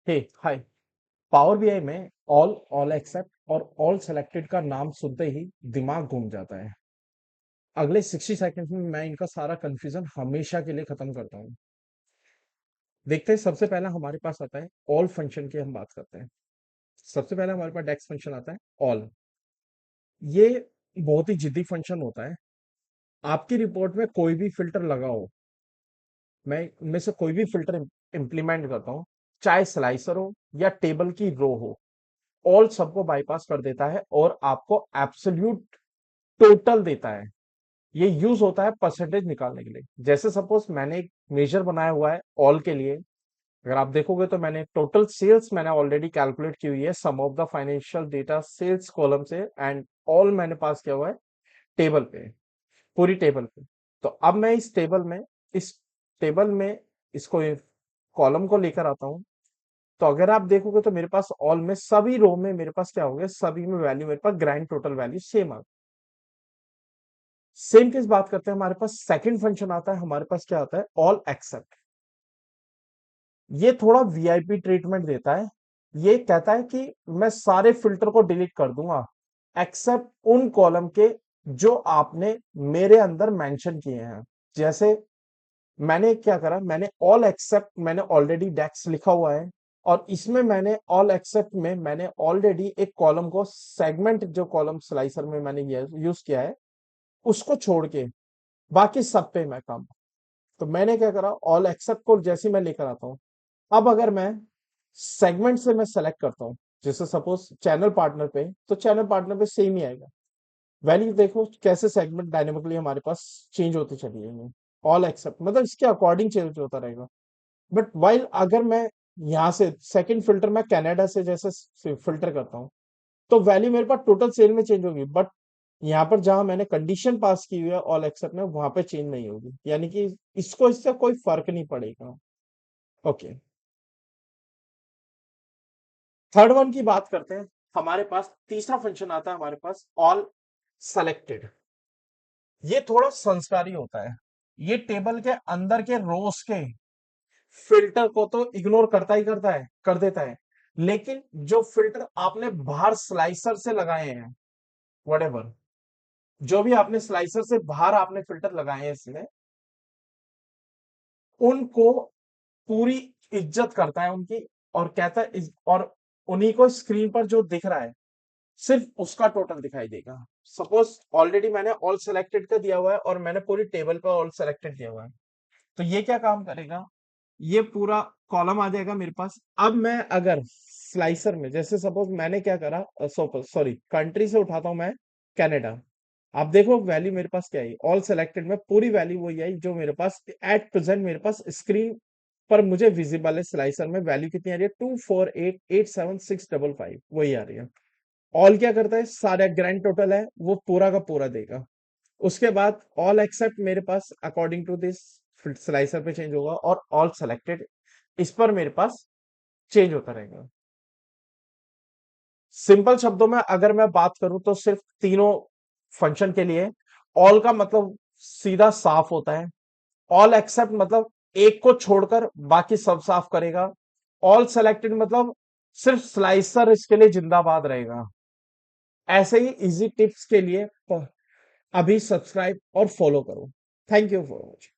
हे हाय। Power BI में all except और all selected का नाम सुनते ही दिमाग घूम जाता है। अगले 60 सेकंड में मैं इनका सारा कंफ्यूजन हमेशा के लिए खत्म करता हूँ। देखते हैं, सबसे पहला हमारे पास आता है ऑल फंक्शन की हम बात करते हैं। सबसे पहले हमारे पास डेक्स फंक्शन आता है ऑल। ये बहुत ही जिद्दी फंक्शन होता है। आपकी रिपोर्ट में कोई भी फिल्टर लगा हो, मैं इनमें से कोई भी फिल्टर इंप्लीमेंट करता हूँ, चाहे स्लाइसर हो या टेबल की रो हो, ऑल सबको बाईपास कर देता है और आपको एब्सोल्यूट टोटल देता है। ये यूज होता है परसेंटेज निकालने के लिए। जैसे सपोज मैंने एक मेजर बनाया हुआ है ऑल के लिए। अगर आप देखोगे तो मैंने टोटल सेल्स मैंने ऑलरेडी कैलकुलेट की हुई है sum of the financial data sales column से, एंड ऑल मैंने पास किया हुआ है टेबल पे, पूरी टेबल पे। तो अब मैं इस टेबल में इसको कॉलम को लेकर आता हूं। तो अगर आप देखोगे तो मेरे पास ऑल में सभी रो में मेरे पास क्या हो गया, सभी में वैल्यू मेरे पास ग्रैंड टोटल वैल्यू सेम आ। सेम केस बात करते हैं, हमारे पास सेकंड फंक्शन आता है, हमारे पास क्या आता है ऑल एक्सेप्ट। ये थोड़ा वीआईपी ट्रीटमेंट देता है। ये कहता है कि मैं सारे फिल्टर को डिलीट कर दूंगा एक्सेप्ट उन कॉलम के जो आपने मेरे अंदर मेंशन किए हैं। जैसे मैंने क्या करा, मैंने ऑल एक्सेप्ट मैंने ऑलरेडी डेक्स लिखा हुआ है, और इसमें मैंने ऑल एक्सेप्ट में मैंने ऑलरेडी एक कॉलम को सेगमेंट, जो कॉलम स्लाइसर में मैंने यूज किया है, उसको छोड़ के बाकी सब पे मैं काम। तो मैंने क्या करा, ऑल एक्सेप्ट को जैसे मैं लेकर आता हूं, अब अगर मैं सेगमेंट से मैं सेलेक्ट करता हूं, जैसे सपोज चैनल पार्टनर पे, तो चैनल पार्टनर पे सेम ही आएगा वैल्यू। देखो कैसे सेगमेंट डायनेमिकली हमारे पास चेंज होती चली है। ऑल एक्सेप्ट मतलब इसके अकॉर्डिंग चेंज होता रहेगा। बट वाइल अगर मैं यहाँ से सेकंड फिल्टर मैं कनाडा से जैसे फिल्टर करता हूँ, तो वैल्यू मेरे पास टोटल सेल में चेंज होगी, बट यहाँ पर जहां मैंने कंडीशन पास की हुई है ऑल एक्सेप्ट में, वहां पे चेंज नहीं होगी, यानी कि इसको इससे कोई फर्क नहीं पड़ेगा। ओके, थर्ड वन की बात करते हैं। हमारे पास तीसरा फंक्शन आता है, हमारे पास ऑल सेलेक्टेड। ये थोड़ा संस्कारी होता है। ये टेबल के अंदर के रोस के फिल्टर को तो इग्नोर करता ही करता है, कर देता है, लेकिन जो फिल्टर आपने बाहर स्लाइसर से लगाए हैं, वटेवर, जो भी आपने स्लाइसर से बाहर आपने फिल्टर लगाए हैं इसमें, उनको पूरी इज्जत करता है उनकी, और कहता है और उन्हीं को स्क्रीन पर जो दिख रहा है सिर्फ उसका टोटल दिखाई देगा। सपोज ऑलरेडी मैंने ऑल सेलेक्टेड का दिया हुआ है और मैंने पूरी टेबल पर ऑल सेलेक्टेड दिया हुआ है, तो ये क्या काम करेगा, ये पूरा कॉलम आ जाएगा मेरे पास। अब मैं अगर स्लाइसर में, जैसे सपोज मैंने क्या करा, सॉरी कंट्री से उठाता हूं मैं कनाडा। आप देखो वैल्यू मेरे पास क्या आई, ऑल सेलेक्टेड में पूरी वैल्यू वही आई जो मेरे पास एट प्रेजेंट मेरे पास स्क्रीन पर मुझे विजिबल है। स्लाइसर में वैल्यू कितनी आ रही है, 24887,655 वही आ रही है। ऑल क्या करता है, सारा ग्रैंड टोटल है वो पूरा का पूरा देगा। उसके बाद ऑल एक्सेप्ट मेरे पास अकॉर्डिंग टू दिस स्लाइसर पे चेंज होगा, और ऑल सेलेक्टेड इस पर मेरे पास चेंज होता रहेगा। सिंपल शब्दों में अगर मैं बात करूं तो सिर्फ तीनों फंक्शन के लिए ऑल का मतलब सीधा साफ होता है। ऑल एक्सेप्ट मतलब एक को छोड़कर बाकी सब साफ करेगा। ऑल सेलेक्टेड मतलब सिर्फ स्लाइसर इसके लिए जिंदाबाद रहेगा। ऐसे ही इजी टिप्स के लिए अभी सब्सक्राइब और फॉलो करो। Thank you for watching.